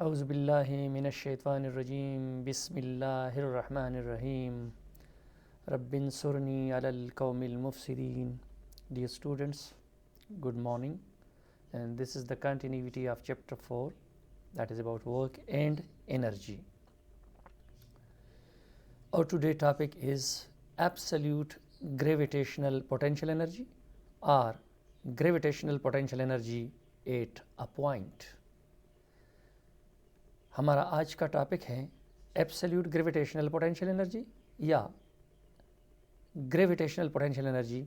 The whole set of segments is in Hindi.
औज़ुबिल्लाहि मिनश्शैतानिर्रजीम बिस्मिल्लाहिर्रहमानिर्रहीम रब्बिन्सुरनी अलल कौमिल मुफ़्सिदीन. Dear students, good morning, and this is the continuity of chapter 4, that is about work and energy. Our today topic is absolute gravitational potential energy or gravitational potential energy at a point. हमारा आज का टॉपिक है एब्सोल्यूट ग्रेविटेशनल पोटेंशियल एनर्जी या gravitational potential energy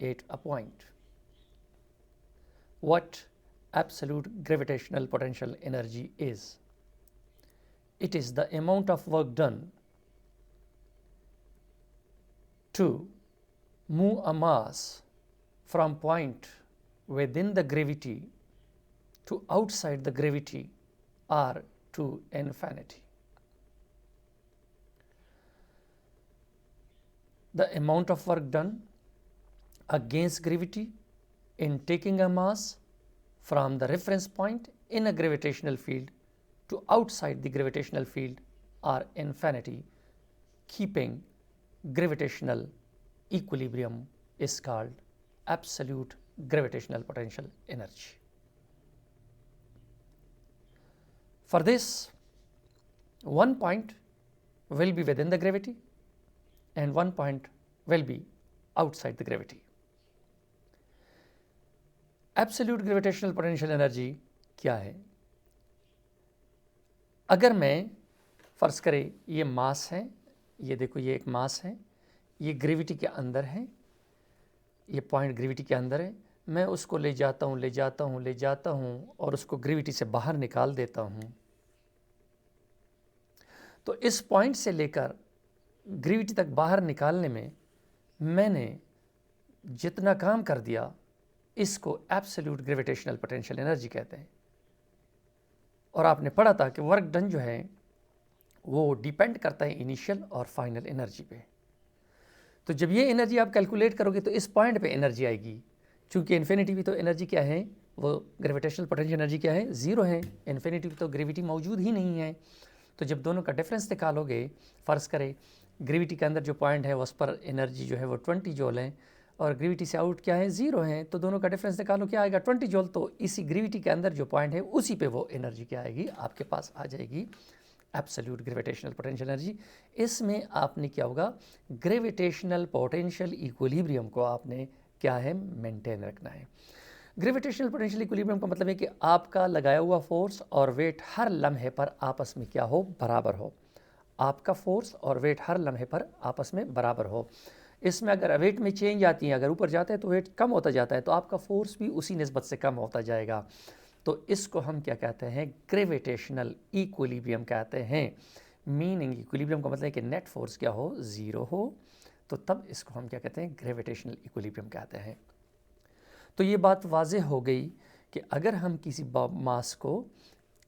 at a point. What absolute gravitational potential energy is? It is the amount of work done to move a mass from point within the gravity to outside the gravity or to infinity. The amount of work done against gravity in taking a mass from the reference point in a gravitational field to outside the gravitational field or infinity, keeping gravitational equilibrium, is called absolute gravitational potential energy. For this, one point will be within the gravity and one point will be outside the gravity. Absolute gravitational potential energy क्या है? अगर मैं फर्ज करें ये मास है, ये देखो ये एक मास है, ये ग्रेविटी के अंदर है, ये पॉइंट ग्रेविटी के अंदर है, मैं उसको ले जाता हूँ और उसको ग्रेविटी से बाहर निकाल देता हूँ. तो इस पॉइंट से लेकर ग्रेविटी तक बाहर निकालने में मैंने जितना काम कर दिया, इसको एब्सोल्यूट ग्रेविटेशनल पोटेंशियल एनर्जी कहते हैं. और आपने पढ़ा था कि वर्क डन जो है वो डिपेंड करता है इनिशियल और फाइनल एनर्जी पे. तो जब ये एनर्जी आप कैलकुलेट करोगे तो इस पॉइंट पे एनर्जी आएगी. चूंकि इन्फिनिटी भी तो एनर्जी क्या है, वो ग्रेविटेशनल पोटेंशियल एनर्जी क्या है, ज़ीरो है. इन्फिनिटी भी तो ग्रेविटी मौजूद ही नहीं है. तो जब दोनों का डिफरेंस निकालोगे, फ़र्ज़ करें ग्रेविटी के अंदर जो पॉइंट है उस पर एनर्जी जो है वो 20 जूल है और ग्रेविटी से आउट क्या है, ज़ीरो है. तो दोनों का डिफरेंस निकालो, क्या आएगा, 20 जूल. तो इसी ग्रेविटी के अंदर जो पॉइंट है उसी पे वो एनर्जी क्या आएगी, आपके पास आ जाएगी, एब्सोल्यूट ग्रेविटेशनल पोटेंशियल एनर्जी. इसमें आपने क्या होगा, ग्रेविटेशनल पोटेंशियल इक्विलिब्रियम को आपने क्या है, मेंटेन रखना है. ग्रेविटेशनल पोटेंशियल इक्विलिब्रियम का मतलब है कि आपका लगाया हुआ फोर्स और वेट हर लम्हे पर आपस में क्या हो, बराबर हो. आपका फोर्स और वेट हर लम्हे पर आपस में बराबर हो. इसमें अगर वेट में चेंज आती है, अगर ऊपर जाता है तो वेट कम होता जाता है, तो आपका फोर्स भी उसी निस्बत से कम होता जाएगा. तो इसको हम क्या कहते हैं, ग्रेविटेशनल इक्विलिब्रियम कहते हैं. मीनिंग इक्विलिब्रियम का मतलब है कि नेट फोर्स क्या हो, ज़ीरो हो. तो तब इसको हम क्या कहते हैं, ग्रेविटेशनल इक्विलिब्रियम कहते हैं. तो ये बात वाज़ेह हो गई कि अगर हम किसी मास को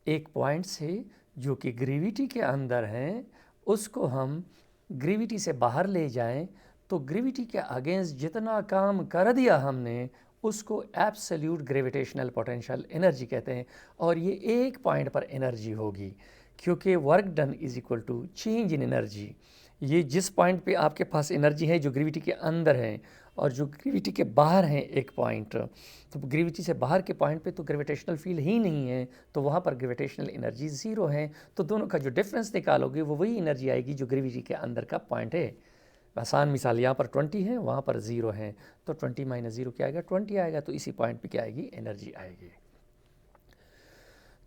एक पॉइंट से जो कि ग्रेविटी के अंदर हैं उसको हम ग्रेविटी से बाहर ले जाएं, तो ग्रेविटी के अगेंस्ट जितना काम कर दिया हमने उसको एब्सोल्यूट ग्रेविटेशनल पोटेंशियल एनर्जी कहते हैं. और ये एक पॉइंट पर एनर्जी होगी, क्योंकि work done is equal to change in energy. ये जिस पॉइंट पे आपके पास एनर्जी है जो ग्रेविटी के अंदर है और जो ग्रेविटी के बाहर है एक पॉइंट, तो ग्रेविटी से बाहर के पॉइंट पे तो ग्रेविटेशनल फील्ड ही नहीं है, तो वहाँ पर ग्रेविटेशनल एनर्जी ज़ीरो है. तो दोनों का जो डिफरेंस निकालोगे वो वही एनर्जी आएगी जो ग्रेविटी के अंदर का पॉइंट है. आसान मिसाल, यहाँ पर 20 है, वहाँ पर ज़ीरो है, तो 20 माइनस ज़ीरो क्या आएगा, 20 आएगा. तो इसी पॉइंट पे क्या आएगी, एनर्जी आएगी.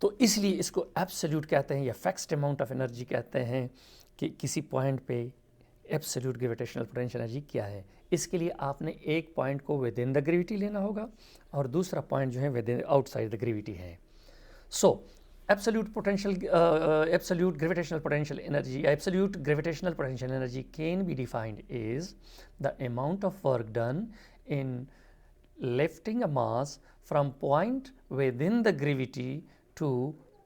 तो इसलिए इसको एब्सोल्यूट कहते हैं या फिक्स्ड अमाउंट ऑफ एनर्जी कहते हैं कि किसी पॉइंट पे एब्सोल्यूट ग्रेविटेशनल पोटेंशियल एनर्जी क्या है. इसके लिए आपने एक पॉइंट को विद इन द ग्रेविटी लेना होगा और दूसरा पॉइंट जो है with in outside the gravity है. सो absolute gravitational potential energy, absolute gravitational potential energy can be defined as the amount of work done in lifting a mass from point within the gravity to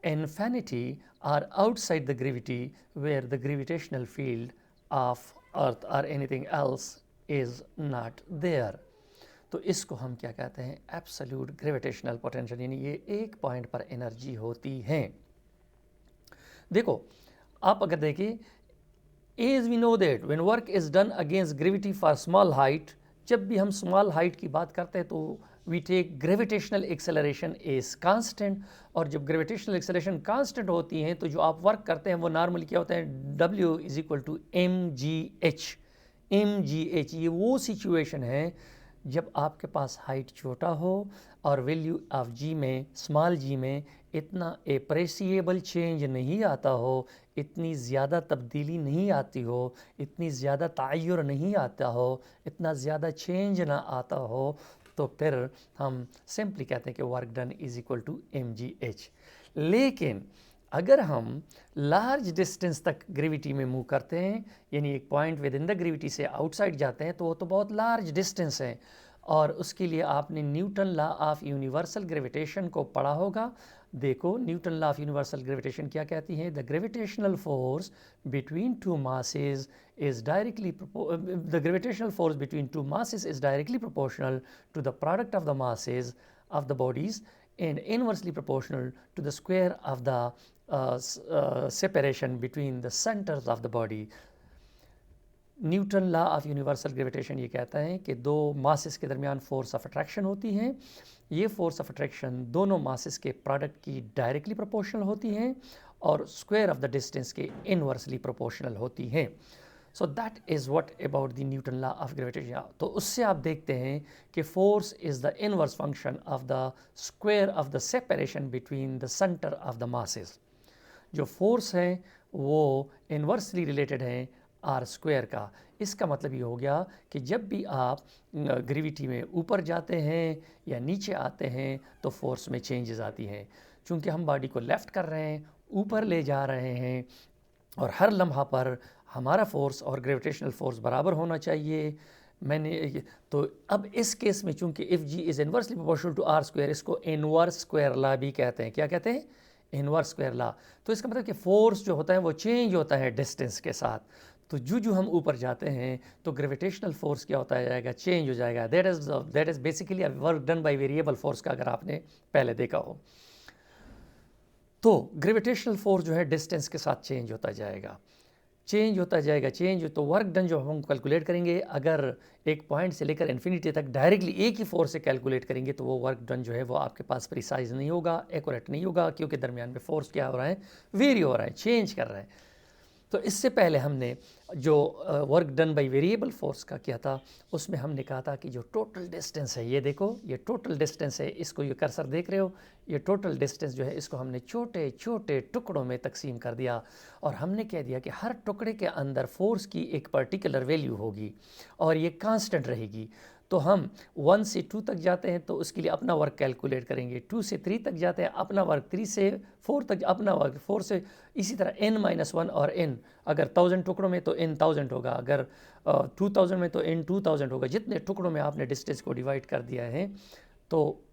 infinity or outside the gravity where the gravitational field of earth or anything else is not there. तो इसको हम क्या कहते हैं, एब्सोल्यूट ग्रेविटेशनल पोटेंशियल. यानी ये एक पॉइंट पर एनर्जी होती है. देखो, आप अगर देखें, as we know that when work is done against gravity for small height, जब भी हम स्मॉल हाइट की बात करते हैं तो we take gravitational acceleration is constant, और जब ग्रेविटेशनल एक्सेलरेशन कांस्टेंट होती हैं तो जो आप वर्क करते हैं वो नॉर्मली क्या होता है, W is equal to mgh। mgh ये वो सिचुएशन है जब आपके पास हाइट छोटा हो और वैल्यू ऑफ जी में, स्मॉल जी में इतना एप्रेसिएबल चेंज नहीं आता हो, इतनी ज़्यादा तब्दीली नहीं आती हो, इतनी ज़्यादा तग़य्युर नहीं आता हो, इतना ज़्यादा चेंज ना आता हो, तो फिर हम सिंपली कहते हैं कि work done is equal to mgh। लेकिन अगर हम लार्ज डिस्टेंस तक ग्रेविटी में मूव करते हैं, यानी एक point within the gravity से आउटसाइड जाते हैं, तो वो तो बहुत लार्ज डिस्टेंस है, और उसके लिए आपने Newton law of universal gravitation को पढ़ा होगा। देखो, Newton law of universal gravitation क्या कहती है, the gravitational force between two masses is directly the gravitational force between two masses is directly proportional to the product of the masses of the bodies and inversely proportional to the square of the separation between the centers of the body। Newton law of universal gravitation ये कहता है कि दो मासेस के दरमियान फोर्स ऑफ अट्रैक्शन होती हैं, ये फोर्स ऑफ अट्रैक्शन दोनों मासेस के प्रोडक्ट की डायरेक्टली प्रोपोर्शनल होती हैं और स्क्वायर ऑफ द डिस्टेंस के इनवर्सली प्रोपोर्शनल होती हैं। So that is what about the Newton law of gravitation. तो उससे आप देखते हैं कि force is the inverse function of the square of the separation between the centre of the masses. जो फोर्स है वो इनवर्सली रिलेटेड है आर स्क्वायर का। इसका मतलब ये हो गया कि जब भी आप ग्रेविटी में ऊपर जाते हैं या नीचे आते हैं तो फोर्स में चेंजेस आती हैं। चूँकि हम बॉडी को लेफ़्ट कर रहे हैं, ऊपर ले जा रहे हैं, और हर लम्हा पर हमारा फोर्स और ग्रेविटेशनल फोर्स बराबर होना चाहिए। तो अब इस केस में चूंकि if G is inversely proportional to R square, इसको इनवर्स स्क्वायर लॉ भी कहते हैं। क्या कहते हैं? Inverse square law. तो इसका मतलब कि फोर्स जो होता है वो चेंज होता है डिस्टेंस के साथ। तो जो हम ऊपर जाते हैं तो ग्रेविटेशनल फोर्स क्या होता जाएगा, चेंज हो जाएगा। That is basically work done by variable force का अगर आपने पहले देखा हो। तो ग्रेविटेशनल फोर्स जो है डिस्टेंस के साथ चेंज होता जाएगा, चेंज होता जाएगा, चेंज। तो वर्क डन जो हम कैलकुलेट करेंगे, अगर एक पॉइंट से लेकर इन्फिनिटी तक डायरेक्टली एक ही फोर्स से कैलकुलेट करेंगे तो वो वर्क डन जो है वो आपके पास प्रिसाइज नहीं होगा, एक्यूरेट नहीं होगा, क्योंकि दरमियान में फोर्स क्या हो रहा है, वेरी हो रहा है, चेंज कर रहा है। तो इससे पहले हमने जो work done by variable force का किया था, उसमें हमने कहा था कि जो टोटल डिस्टेंस है, ये देखो ये टोटल डिस्टेंस है, इसको ये कर्सर देख रहे हो, ये टोटल डिस्टेंस जो है इसको हमने छोटे छोटे टुकड़ों में तकसीम कर दिया, और हमने कह दिया कि हर टुकड़े के अंदर फोर्स की एक पर्टिकुलर वैल्यू होगी और ये कांस्टेंट रहेगी। तो हम 1 से 2 तक जाते हैं तो उसके लिए अपना वर्क कैलकुलेट करेंगे, 2 से 3 तक जाते हैं अपना वर्क, 3 से 4 तक अपना वर्क, 4 से इसी तरह n-1 और n, अगर 1000 टुकड़ों में तो n 1000 होगा, अगर 2000 में तो n 2000 होगा। जितने टुकड़ों में आपने डिस्टेंस को डिवाइड कर दिया है, तो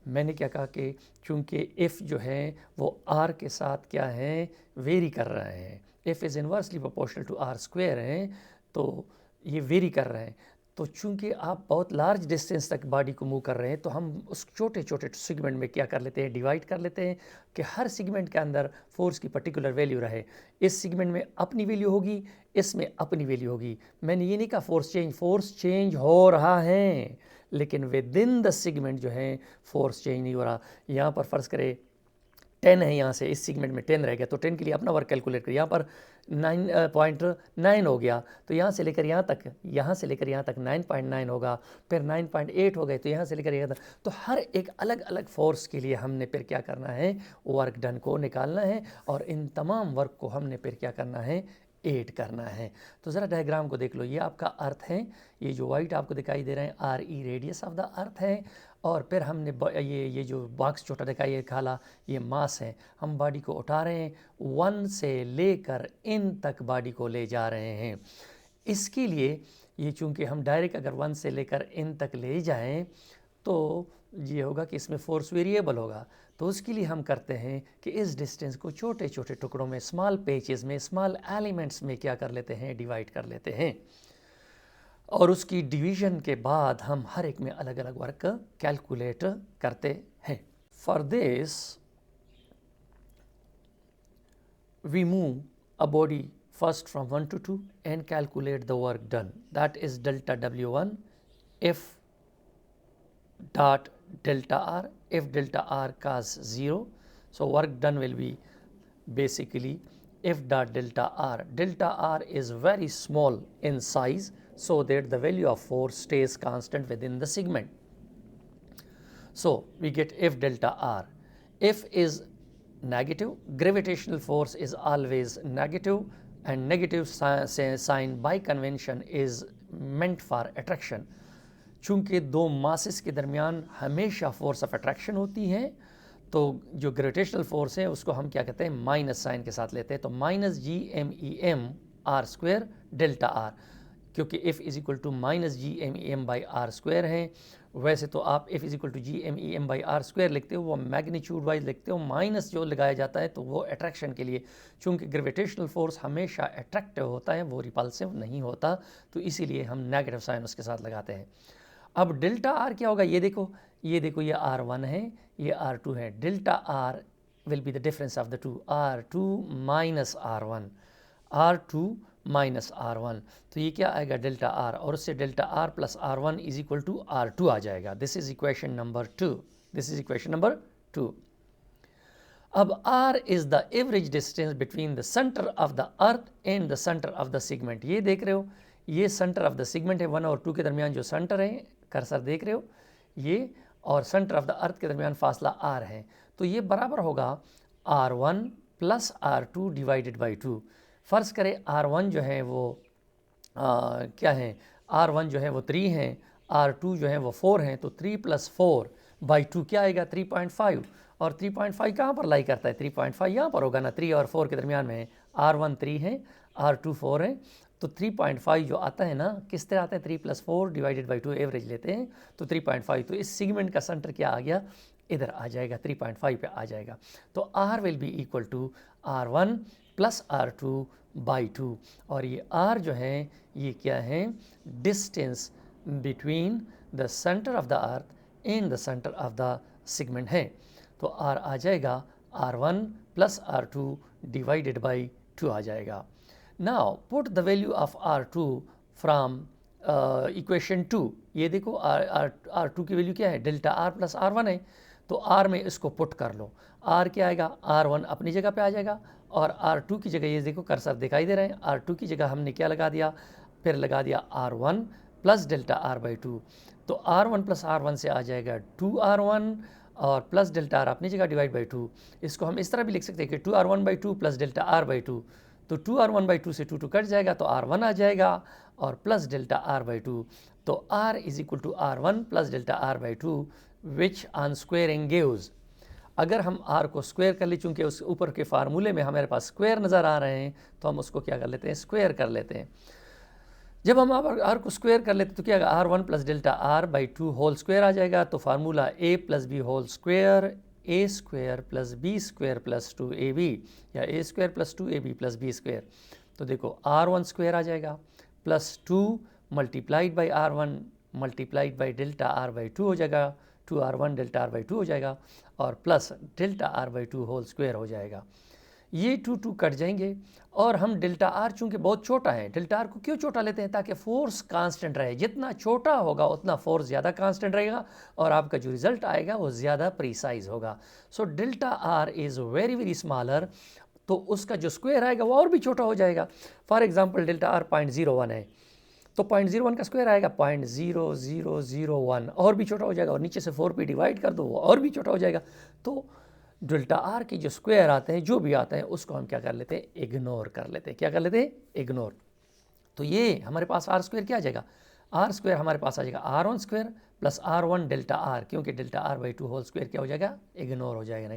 मैंने क्या कहा कि चूँकि इफ़ जो है वो r के साथ क्या है, वेरी कर रहे हैं, if is inversely proportional to r square है, तो ये वेरी कर रहे हैं। तो चूंकि आप बहुत लार्ज डिस्टेंस तक बॉडी को मूव कर रहे हैं, तो हम उस छोटे छोटे सेगमेंट में क्या कर लेते हैं, डिवाइड कर लेते हैं कि हर सेगमेंट के अंदर फोर्स की पर्टिकुलर वैल्यू रहे। इस सेगमेंट में अपनी वैल्यू होगी, इसमें अपनी वैल्यू होगी। मैंने ये नहीं कहा फोर्स चेंज हो रहा है, लेकिन विद इन द सेगमेंट जो है फोर्स चेंज नहीं हो रहा। यहाँ पर फ़र्ज़ करें 10 है, यहाँ से इस सेगमेंट में 10 रह गया, तो 10 के लिए अपना वर्क कैलकुलेट करिए। यहाँ पर 9.9 हो गया, तो यहाँ से लेकर यहाँ तक 9.9 होगा, फिर 9.8 हो गए, तो यहाँ से लेकर यहाँ तक। तो हर एक अलग अलग फोर्स के लिए हमने फिर क्या करना है, वर्क डन को निकालना है, और इन तमाम वर्क को हमने फिर क्या करना है, ऐड करना है। तो ज़रा डायग्राम को देख लो, ये आपका अर्थ है, ये जो वाइट आपको दिखाई दे रहे हैं RE रेडियस ऑफ द अर्थ है, और फिर हमने ये जो बॉक्स छोटा दिखाई है खाला, ये मास है। हम बॉडी को उठा रहे हैं, 1 से लेकर n तक बॉडी को ले जा रहे हैं। इसके लिए ये चूँकि हम डायरेक्ट अगर 1 से लेकर n तक ले जाएं तो ये होगा कि इसमें फोर्स वेरिएबल होगा। तो उसके लिए हम करते हैं कि इस डिस्टेंस को छोटे छोटे टुकड़ों में, स्मॉल पेचेस में, स्मॉल एलिमेंट्स में क्या कर लेते हैं, डिवाइड कर लेते हैं, और उसकी डिवीज़न के बाद हम हर एक में अलग अलग वर्क कैलकुलेट करते हैं। For this we move a body first from 1 to 2 and calculate the work done. That is delta W1 F dot delta R, if delta R cos 0. So work done will be basically F dot delta R. Delta R is very small in size, so that the value of force stays constant within the segment. So we get F delta R. F is negative, gravitational force is always negative, and negative sign by convention is meant for attraction. चूंकि दो मासेस के दरमियान हमेशा फोर्स ऑफ अट्रैक्शन होती है, तो जो ग्रेविटेशनल फोर्स है उसको हम क्या कहते हैं, माइनस साइन के साथ लेते हैं, तो minus G M E M R square delta R, क्योंकि F is equal to minus G M E M by R square है। वैसे तो आप F is equal to G M E M by R square लिखते हो, वो मैग्नीट्यूड वाइज लिखते हो, माइनस जो लगाया जाता है तो वो अट्रैक्शन के लिए, चूंकि ग्रेविटेशनल फोर्स हमेशा अट्रैक्टिव होता है, वो रिपल्सिव नहीं होता, तो इसीलिए हम नेगेटिव साइन उसके साथ लगाते हैं। अब डेल्टा आर क्या होगा, ये देखो ये R1 है, ये R2 है। Delta R will be the difference of the two, R2 minus R1, R2 minus R1, तो ये क्या आएगा डेल्टा आर, और उससे delta R plus R1 is equal to R2 आ जाएगा। This is equation number 2, this is equation number 2। अब R is the average distance between the centre of the earth and the centre of the segment. ये देख रहे हो, ये सेंटर ऑफ द सेगमेंट है, 1 और 2 के दरमियान जो सेंटर है, कर्सर देख रहे हो, ये और सेंटर ऑफ द अर्थ के दरमियान फासला R है, तो ये बराबर होगा R1 plus R2 divided by 2। फ़र्ज़ करें R1 जो है वो क्या है, R1 जो है वो 3 है, R2 जो है वो 4 है, तो 3 प्लस 4 बाई 2 क्या आएगा, 3.5, और 3.5 कहाँ पर लाई करता है, 3.5 यहाँ पर होगा ना, 3 और 4 के दरमियान में है। R1 3 है, R2 4 है, तो 3.5 जो आता है ना, किस तरह आता है, 3 प्लस 4 डिवाइडेड बाई 2 एवरेज लेते हैं तो 3.5, तो इस सेगमेंट का सेंटर क्या आ गया, इधर आ जाएगा, 3.5 पे आ जाएगा। तो R will be equal to R1 plus R2 by 2, और ये R जो है ये क्या है, distance between the centre of the earth and the centre of the segment है, तो R आ जाएगा R1 plus R2 divided by 2 आ जाएगा। Now put the value of R2 from equation 2। ये देखो R2 की वैल्यू क्या है, डेल्टा R प्लस R1 है, तो R में इसको पुट कर लो। R क्या आएगा, R1 अपनी जगह पे आ जाएगा, और R2 की जगह ये देखो कर्सर दिखाई दे रहे हैं, R2 की जगह हमने क्या लगा दिया, फिर लगा दिया R1 plus delta R by 2, तो R1 प्लस R1 से आ जाएगा 2R1 और प्लस डेल्टा R अपनी जगह डिवाइड बाई 2। इसको हम इस तरह भी लिख सकते हैं कि 2R1 by 2 plus delta R by 2, तो 2R1 बाई 2 से 2 कट जाएगा, तो R1 आ जाएगा, और प्लस डेल्टा R बाई 2, तो R is equal to R1 plus delta R by 2, which on squaring gives, अगर हम R को स्क्वायर कर ले, चूँकि उस ऊपर के फार्मूले में हमारे पास स्क्वायर नज़र आ रहे हैं, तो हम उसको क्या कर लेते हैं, स्क्वायर कर लेते हैं। जब हम R को स्क्वायर कर लेते तो क्या आएगा, R1 plus delta R by 2 whole square आ जाएगा, तो formula A plus B whole square, A square plus B square plus 2ab, या ए स्क्वायर प्लस 2ab प्लस बी स्क्वायर, तो देखो R1 स्क्वायर आ जाएगा, plus 2 multiplied by R1 multiplied by delta R by 2 हो जाएगा, 2R1 डेल्टा R बाई 2 हो जाएगा, और plus delta R by 2 whole square हो जाएगा। ये 2 कट जाएंगे, और हम डेल्टा R चूँकि बहुत छोटा है, डेल्टा R को क्यों छोटा लेते हैं, ताकि फोर्स कांस्टेंट रहे, जितना छोटा होगा उतना फोर्स ज़्यादा कांस्टेंट रहेगा, और आपका जो रिजल्ट आएगा वो ज़्यादा प्रीसाइज होगा। So delta R is very very smaller, तो उसका जो स्क्वायर आएगा वो और भी छोटा हो जाएगा। फॉर एग्जांपल डेल्टा R 0.01 है, तो 0.01 का स्क्वायर आएगा 0.0001, और भी छोटा हो जाएगा, और नीचे से 4 पे डिवाइड कर दो वो और भी छोटा हो जाएगा। तो डेल्टा R के जो स्क्वायर आते हैं, जो भी आते हैं, उसको हम क्या कर लेते हैं, इग्नोर कर लेते हैं। क्या कर लेते हैं, इग्नोर। तो ये हमारे पास R स्क्वायर क्या आ जाएगा, R स्क्वायर हमारे पास आ जाएगा R1 square plus R1 delta R, क्योंकि delta R by 2 whole square क्या हो जाएगा, इग्नोर हो जाएगा,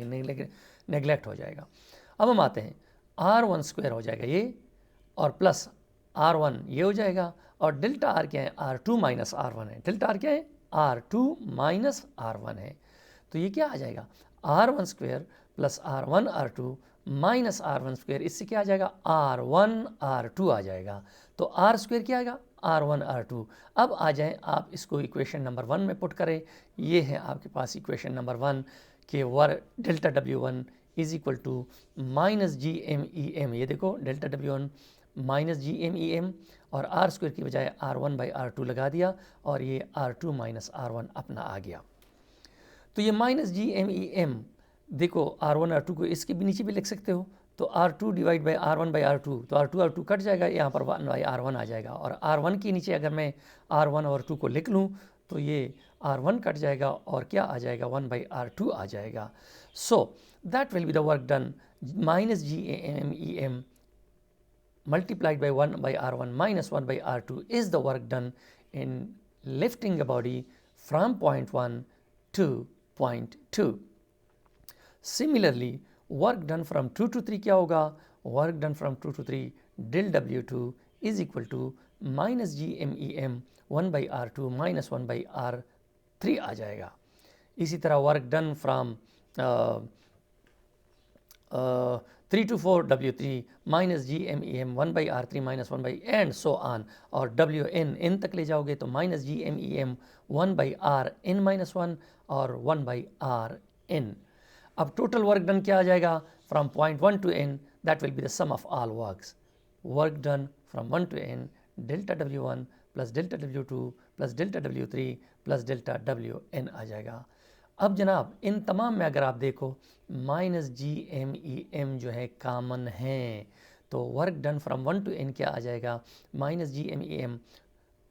नेगलेक्ट हो जाएगा। अब हम आते हैं, R1 स्क्वायर हो जाएगा ये, और प्लस R1 ये हो जाएगा, और डेल्टा R क्या है, R2 माइनस R1 है। डेल्टा R क्या है, R2 माइनस R1 है, तो ये क्या आ जाएगा, R1 square plus R1 R2 minus R1 square, इससे क्या आ जाएगा, R1 R2 आ जाएगा। तो R स्क्वायर क्या आएगा, R1 R2। अब आ जाएं आप इसको इक्वेशन नंबर 1 में पुट करें, ये है आपके पास इक्वेशन नंबर 1 कि delta W1 is equal to minus G M E M, ये देखो delta W1 minus G M E M, और आर स्क्वायर की बजाय R1/R2 लगा दिया और ये R2 माइनस R1 अपना आ गया। तो ये minus G M E M देखो R1 R2 को इसके भी नीचे भी लिख सकते हो, तो R2 डिवाइड बाई R1/R2, तो R2 कट जाएगा, यहाँ पर 1/R1 आ जाएगा, और R1 के नीचे अगर मैं R1 और 2 को लिख लूँ तो ये R1 कट जाएगा और क्या आ जाएगा, 1/R2 आ जाएगा। So that will be the work done, minus G M E M multiplied by 1/R1 minus 1/R2 is the work done in lifting a body from point 1 to point 2. Similarly, work done from 2 to 3 क्या होगा, work done from 2 to 3 del W2 is equal to minus GMEM 1/R2 minus 1/R3 आ जाएगा। इसी तरह work done from 3 to 4 W3 minus GMEM 1/R3 minus 1 and so on, और WN n तक ले जाओगे तो minus GMEM 1/RN minus 1 और 1/RN। अब टोटल वर्क डन क्या आ जाएगा, from point 1 to n that will be the sum of all works, work done from 1 to n delta W1 plus delta W2 plus delta W3 plus delta WN आ जाएगा। अब जनाब इन तमाम में अगर आप देखो माइनस GMEM जो है कॉमन है, तो work done from 1 to n क्या आ जाएगा, minus GMEM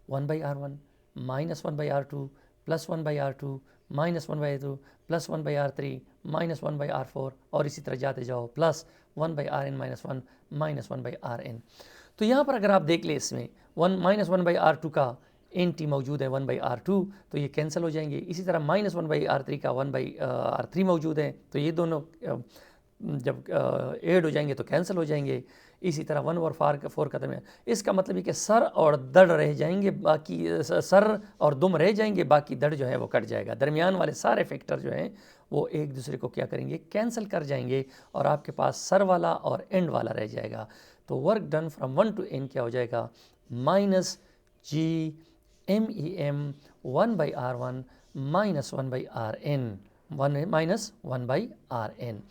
1/R1 minus 1/R2 plus 1/R2 minus 1/2 plus 1/R3 minus 1/R4 और इसी तरह जाते जाओ plus 1/RN minus 1 minus 1/RN। तो यहाँ पर अगर आप देख ले इसमें माइनस 1/R2 का NT मौजूद है 1/R2, तो ये कैंसिल हो जाएंगे। इसी तरह माइनस 1/R3 का 1/R3 मौजूद है, तो ये दोनों जब ऐड हो जाएंगे तो कैंसिल हो जाएंगे। इसी तरह 1 और 4 का दरमियान, इसका मतलब है कि सर और दड़ रह जाएंगे, बाकी सर और दुम रह जाएंगे, बाकी दड़ जो है वो कट जाएगा। दरमियान वाले सारे फैक्टर जो हैं वो एक दूसरे को क्या करेंगे, कैंसिल कर जाएंगे, और आपके पास सर वाला और एंड वाला रह जाएगा। तो work done from 1 to n क्या हो जाएगा, minus GMEM 1/R1 minus 1/RN, 1 minus 1/RN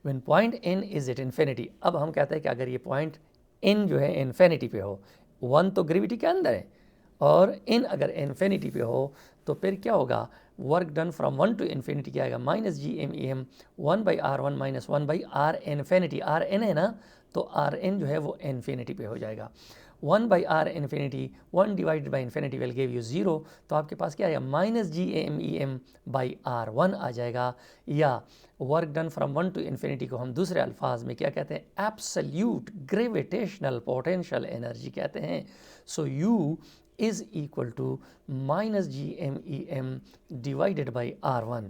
when point n is at infinity। अब हम कहते हैं कि अगर ये पॉइंट n जो है इन्फिनिटी पे हो, 1 तो ग्रेविटी के अंदर है और n अगर इन्फिनिटी पे हो तो फिर क्या होगा, work done from 1 to infinity क्या आएगा, minus GMEM 1/R1 minus 1/R infinity, RN है ना, तो RN जो है वो इन्फिनिटी पे हो जाएगा। 1/R infinity, 1 divided by infinity will give you 0, तो आपके पास क्या आएगा, माइनस GMEM/R1 आ जाएगा। या work done from 1 to infinity को हम दूसरे अल्फाज में क्या कहते हैं, एब्सोल्यूट ग्रेविटेशनल पोटेंशियल एनर्जी कहते हैं। सो U is equal to minus GMEM divided by R1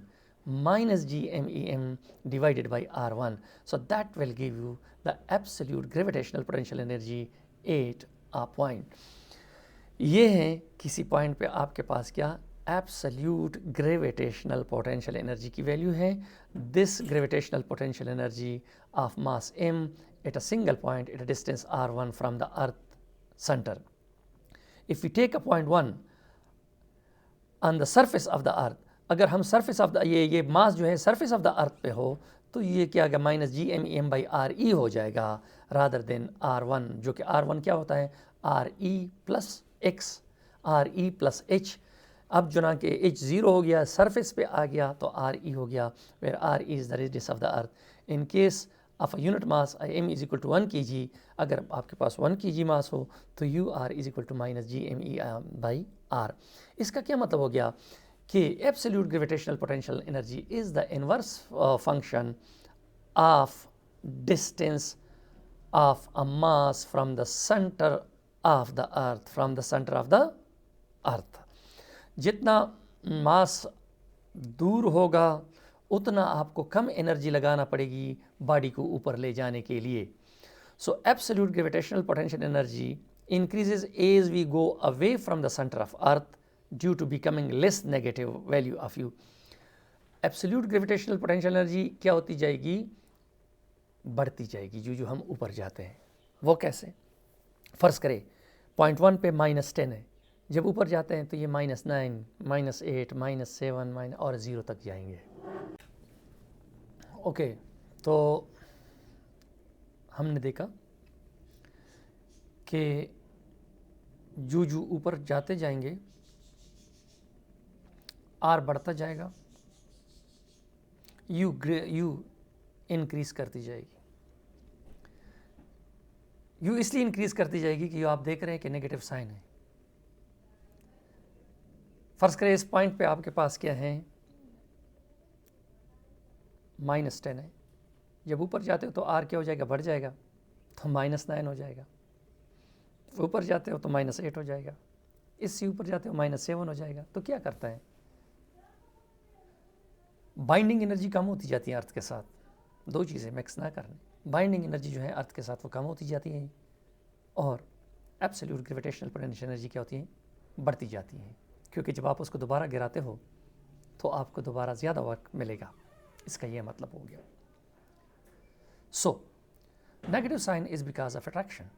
minus GMEM divided by R1. So that will give you the absolute gravitational potential energy at a point. ये है किसी पॉइंट पे आपके पास क्या, एब्सोल्यूट ग्रेविटेशनल पोटेंशियल एनर्जी की वैल्यू है। This gravitational potential energy of mass m at a single point at a distance r1 from the earth center. If we take a point 1 on the surface of the earth, अगर हम surface of the ये मास जो है surface of the earth पे हो तो ये क्या होगा, माइनस GMEM/RE हो जाएगा रादर देन R1, जो कि R1 क्या होता है, RE plus X, RE plus H। अब जो ना कि H 0 हो गया, सरफेस पे आ गया तो RE हो गया, where RE is the radius of the earth. In case of a unit mass m is equal to 1 kg, अगर आपके पास 1 kg मास हो तो UR is equal to minus GME/R। इसका क्या मतलब हो गया कि absolute gravitational potential energy is the inverse function of distance of a mass from the centre of the earth, from the centre of the earth. जितना मास दूर होगा उतना आपको कम एनर्जी लगाना पड़ेगी बॉडी को ऊपर ले जाने के लिए। सो absolute gravitational potential energy increases as we go away from the center of earth due to becoming less negative value of U। Absolute gravitational potential energy क्या होती जाएगी, बढ़ती जाएगी जो हम ऊपर जाते हैं। वो कैसे, फ़र्ज़ करें पॉइंट 1 पे -10 है, जब ऊपर जाते हैं तो ये -9 -8 -7 और 0 तक जाएंगे। ओके, तो हमने देखा कि जू ऊपर जाते जाएंगे आर बढ़ता जाएगा, यू इंक्रीज करती जाएगी। यू इसलिए इंक्रीज करती जाएगी कि आप देख रहे हैं कि नेगेटिव साइन है। फर्ज करें इस पॉइंट पे आपके पास क्या है, -10 है। जब ऊपर जाते हो तो आर क्या हो जाएगा, बढ़ जाएगा, तो -9 हो जाएगा। ऊपर जाते हो तो -8 हो जाएगा। इससे ऊपर जाते हो -7 हो जाएगा। तो क्या करता है, बाइंडिंग एनर्जी कम होती जाती है अर्थ के साथ। दो चीज़ें मिक्स ना करने, बाइंडिंग एनर्जी जो है अर्थ के साथ वो कम होती जाती है, और एब्सोल्यूट ग्रेविटेशनल पोटेंशियल एनर्जी क्या होती है, बढ़ती जाती है। क्योंकि जब आप उसको दोबारा गिराते हो तो आपको दोबारा ज़्यादा वर्क मिलेगा, इसका यह मतलब हो गया। So negative sign is because of attraction.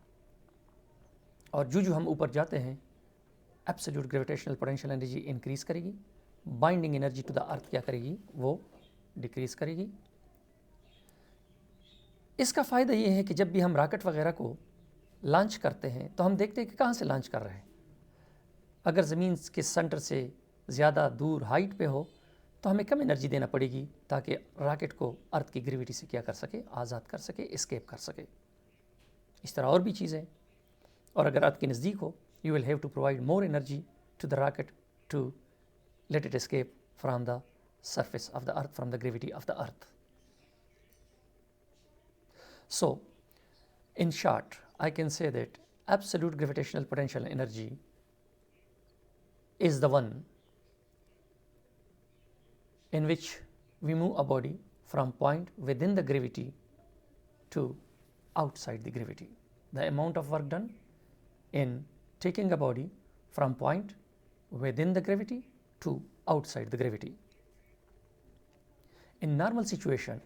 और जो हम ऊपर जाते हैं absolute gravitational potential energy increase करेगी, binding energy to the earth क्या करेगी, वो डिक्रीज करेगी। इसका फ़ायदा ये है कि जब भी हम रॉकेट वगैरह को लॉन्च करते हैं तो हम देखते हैं कि कहाँ से लॉन्च कर रहे हैं। अगर ज़मीन के सेंटर से ज़्यादा दूर हाइट पे हो तो हमें कम एनर्जी देना पड़ेगी ताकि रॉकेट को अर्थ की ग्रेविटी से क्या कर सके, आज़ाद कर सके, एस्केप कर सके। इस तरह और भी चीज़ें। और अगर अर्थ के नज़दीक हो, you will have to provide more energy to the rocket to let it escape from the surface of the earth, from the gravity of the earth. So in short, I can say that absolute gravitational potential energy is the one in which we move a body from point within the gravity to outside the gravity. The amount of work done in taking a body from point within the gravity to outside the gravity. In normal situation,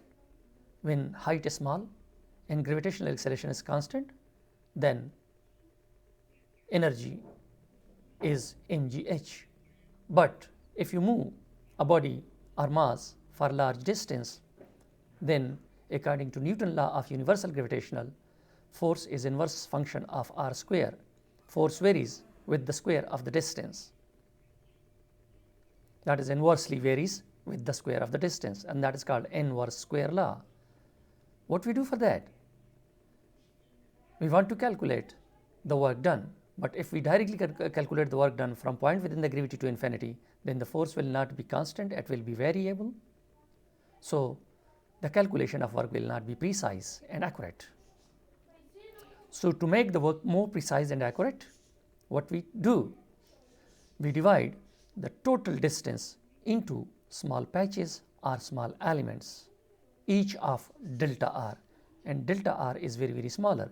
when height is small and gravitational acceleration is constant, then energy is in gh. But if you move a body or mass for large distance, then according to Newton's law of universal gravitational force is inverse function of r square. Force varies with the square of the distance. That is inversely varies with the square of the distance, and that is called inverse square law. What we do for that? We want to calculate the work done, but if we directly calculate the work done from point within the gravity to infinity, then the force will not be constant, it will be variable. So the calculation of work will not be precise and accurate. So to make the work more precise and accurate, what we do? We divide the total distance into small patches or small elements, each of delta r, and delta r is very, very smaller.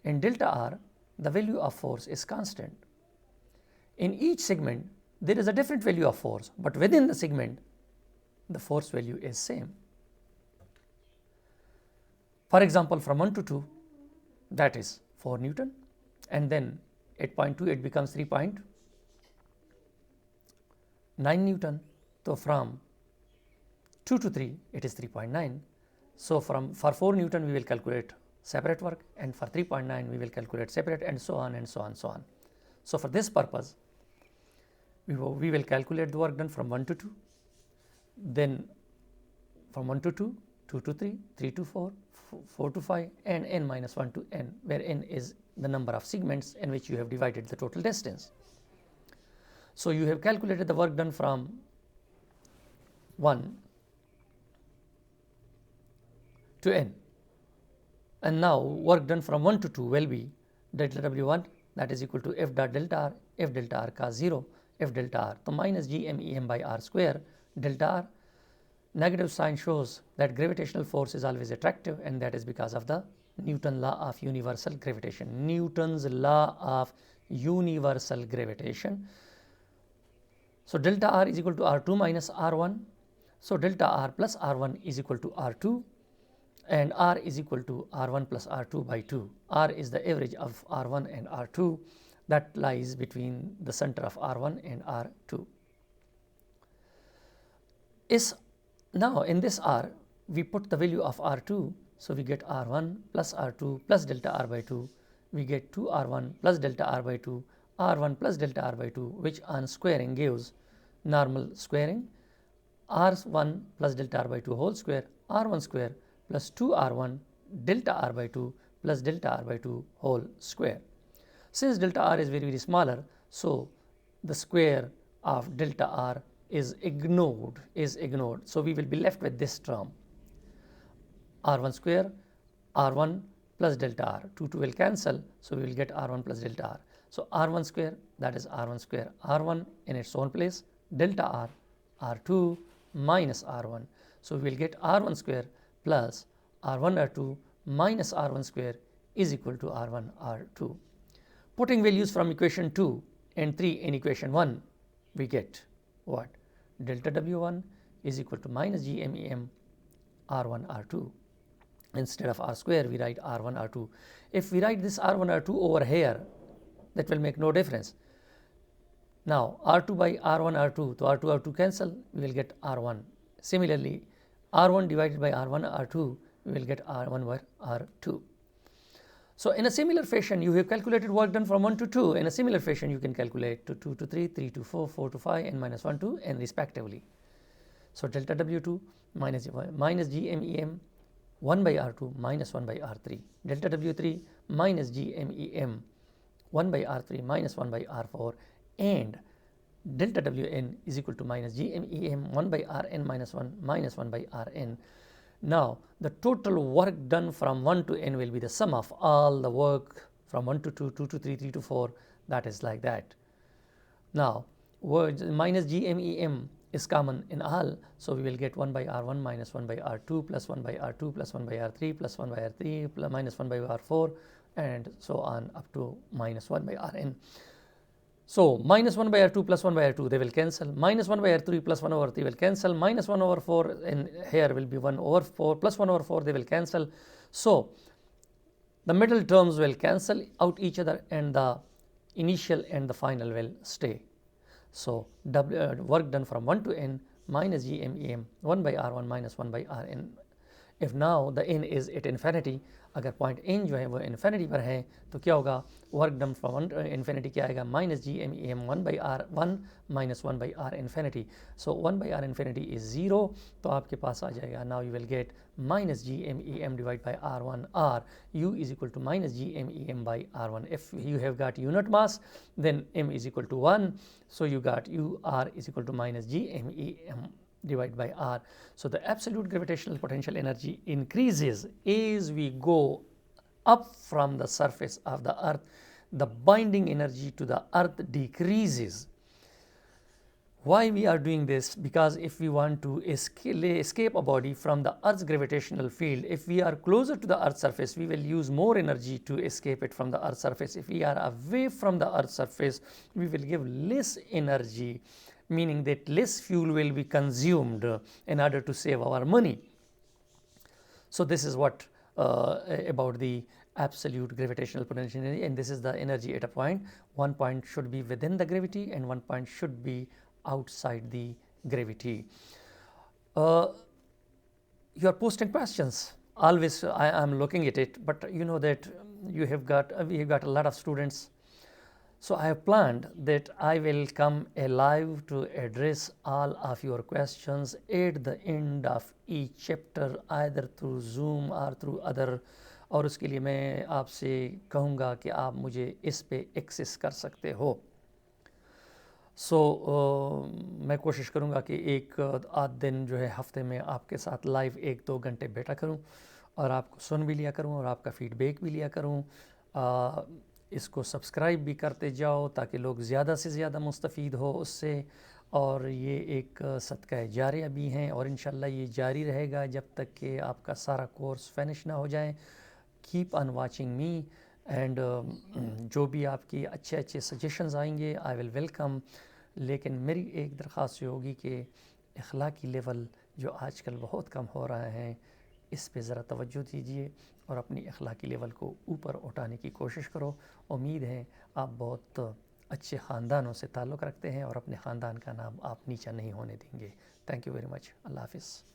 In delta r, the value of force is constant. In each segment, there is a different value of force, but within the segment, the force value is same. For example, from 1 to 2, that is 4 Newton, and then at point 2 it becomes 3.9 Newton. So from 2 to 3 it is 3.9. So for 4 Newton we will calculate separate work, and for 3.9 we will calculate separate, and so on and so on so on. So for this purpose we will calculate the work done from 1 to 2, then from 1 to 2, 2 to 3, 3 to 4, 4 to 5, and n minus 1 to n, where n is the number of segments in which you have divided the total distance. So you have calculated the work done from 1 to n, and now work done from 1 to 2 will be delta W1, that is equal to F dot delta R, F delta R cos 0, F delta R, so minus g MEM by R square delta R. Negative sign shows that gravitational force is always attractive, and that is because of the Newton's law of universal gravitation. Newton's law of universal gravitation. So delta R is equal to R2 minus R1. So delta R plus R1 is equal to R2, and R is equal to R1 plus R2 by 2. R is the average of R1 and R2 that lies between the center of R1 and R2. Now in this R, we put the value of R2, so we get R1 plus R2 plus delta R by 2, we get 2R1 plus delta R by 2, R1 plus delta R by 2, which on squaring gives normal squaring, R1 plus delta R by 2 whole square, R1 square plus 2R1 delta R by 2 plus delta R by 2 whole square. Since delta R is very smaller, so the square of delta R is ignored. So we will be left with this term, R1 square, R1 plus delta R. 2 will cancel, so we will get R1 plus delta R. So R1 square, that is R1 square, R1 in its own place, delta R, R2 minus R1. So we will get R1 square plus R1 R2 minus R1 square is equal to R1 R2. Putting values from equation 2 and 3 in equation 1, we get what? Delta W1 is equal to minus GMEM R1 R2. Instead of R square, we write R1 R2. If we write this R1 R2 over here, that will make no difference. Now R2 by R1 R2, so R2 R2 cancel, we will get R1. Similarly, R1 divided by R1 R2, we will get R1 over R2. So in a similar fashion, you have calculated work done from 1 to 2. In a similar fashion, you can calculate to 2 to 3, 3 to 4, 4 to 5, and minus 1 to n respectively. So delta W2 minus GMEM 1 by R2 minus 1 by R3. Delta W3 minus GMEM 1 by R3 minus 1 by R4, and delta Wn is equal to minus GMEM 1 by Rn minus 1 by Rn. Now the total work done from 1 to n will be the sum of all the work from 1 to 2, 2 to 3, 3 to 4, that is like that. Now minus GMEM is common in all, so we will get 1 by R1 minus 1 by R2 plus 1 by R2 plus 1 by R3 plus 1 by R3 plus minus 1 by R4, and so on up to minus 1 by Rn. So minus 1 by R2 plus 1 by R2, they will cancel. Minus 1 by R3 plus 1 over 3 will cancel. Minus 1 over 4 and here will be 1 over 4 plus 1 over 4, they will cancel. So the middle terms will cancel out each other and the initial and the final will stay. So work done from 1 to n minus GMEM 1 by R1 minus 1 by Rn. If now the n is at infinity, अगर पॉइंट n जो है वो इन्फिनिटी पर है, तो क्या होगा? वर्क डन फ्रॉम इन्फिनिटी क्या आएगा? Minus GMEM 1 by R1 minus 1 by R infinity. So 1 by R infinity is 0, तो आपके पास आ जाएगा. Now you will get minus GMEM divide by R1 R. U is equal to minus GMEM by R1. If you have got unit mass, then m is equal to 1, so you got UR is equal to minus GMEM divided by R. So the absolute gravitational potential energy increases as we go up from the surface of the earth. The binding energy to the earth decreases. Why we are doing this? Because if we want to escape a body from the earth's gravitational field, if we are closer to the earth's surface, we will use more energy to escape it from the earth's surface. If we are away from the earth's surface, we will give less energy, meaning that less fuel will be consumed in order to save our money. So this is what about the absolute gravitational potential energy, and this is the energy at a point. One point should be within the gravity and one point should be outside the gravity. You are posting questions. Always I am looking at it, but you know that we have got a lot of students. So I have planned that I will come alive to address all of your questions at the end of each chapter, either through Zoom or through other. और उसके लिए मैं आपसे कहूँगा कि आप मुझे इस पे एक्सेस कर सकते हो. मैं कोशिश करूँगा कि एक आध दिन जो है हफ्ते में आपके साथ लाइव 1-2 घंटे बैठा करूँ और आपको सुन भी लिया करूँ और आपका फीडबैक भी लिया करूँ. इसको सब्सक्राइब भी करते जाओ ताकि लोग ज़्यादा से ज़्यादा मुस्तफ़ीद हो उससे. और ये एक सदका जारिया भी हैं और इंशाल्लाह ये जारी रहेगा जब तक कि आपका सारा कोर्स फिनिश ना हो जाए. Keep on watching me and जो भी आपकी अच्छे सजेशंस आएंगे आई विल वेलकम. लेकिन मेरी एक दरख्वास्त ये होगी कि अखलाकी लेवल जो आजकल बहुत कम हो रहा है, इस पे ज़रा तवज्जो दीजिए और अपनी अखलाकी लेवल को ऊपर उठाने की कोशिश करो. उम्मीद है आप बहुत अच्छे ख़ानदानों से ताल्लुक़ रखते हैं और अपने ख़ानदान का नाम आप नीचा नहीं होने देंगे. Thank you very much. अल्लाह हाफ़िज़.